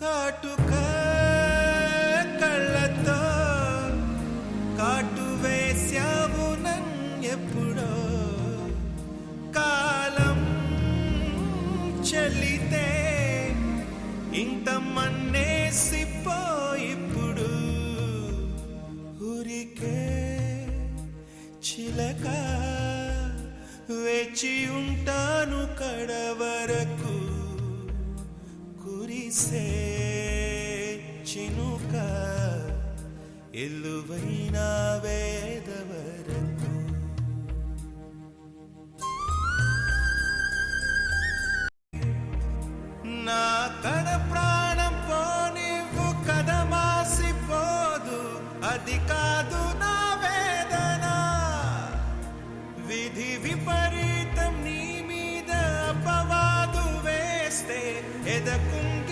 కాటుక కళ్ళతో కాటు వేశావు నన్నెప్పుడో కాలం చలితే ఇంత మన్నేసిపోయిప్పుడు ఊరికే చిలక వేచి ఉంటాను కడవరకు కురిసే చినుక ఎల్లువైన వేళ